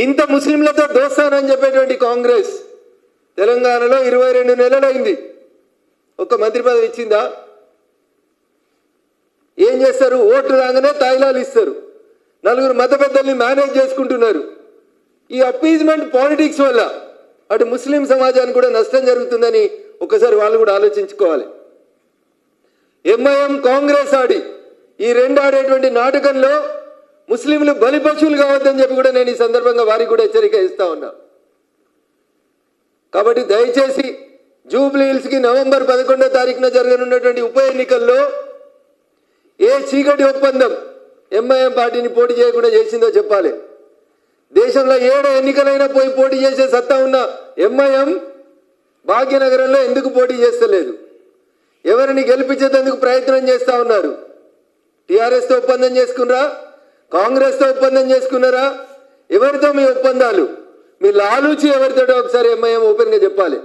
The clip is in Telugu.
ఇంత ముస్లింలతో దోస్తానని చెప్పేటువంటి కాంగ్రెస్ తెలంగాణలో 22 నెలలైంది. ఒక మంత్రి పదవి ఇచ్చిందా? ఏం చేస్తారు? ఓట్లు రాగానే తాయిలాలు ఇస్తారు, నలుగురు మత పెద్దల్ని మేనేజ్ చేసుకుంటున్నారు. ఈ అప్పీజ్మెంట్ పాలిటిక్స్ వల్ల అటు ముస్లిం సమాజానికి కూడా నష్టం జరుగుతుందని ఒకసారి వాళ్ళు కూడా ఆలోచించుకోవాలి. ఎంఐఎం కాంగ్రెస్ ఆడి ఈ రెండు ఆడేటువంటి నాటకంలో ముస్లింలు బలిపశువులు కావద్దని చెప్పి కూడా నేను ఈ సందర్భంగా వారికి కూడా హెచ్చరిక ఇస్తా ఉన్నా. కాబట్టి దయచేసి జూబ్లీ హిల్స్కి నవంబర్ 11వ తారీఖున జరగనున్నటువంటి ఉప ఎన్నికల్లో ఏ చీకటి ఒప్పందం ఎంఐఎం పార్టీని పోటీ చేయకుండా చేసిందో చెప్పాలి. దేశంలో 7 ఎన్నికలైనా పోటీ చేసే సత్తా ఉన్న ఎంఐఎం భాగ్యనగరంలో ఎందుకు పోటీ చేస్తలేదు? ఎవరిని గెలిపించేందుకు ప్రయత్నం చేస్తూ ఉన్నారు? టీఆర్ఎస్తో ఒప్పందం చేసుకున్నారా? కాంగ్రెస్తో ఒప్పందం చేసుకున్నారా? ఎవరితో మీ ఒప్పందాలు? మీ లాలూచి ఎవరితో ఒకసారి ఎంఐఎం ఓపెన్గా చెప్పాలి.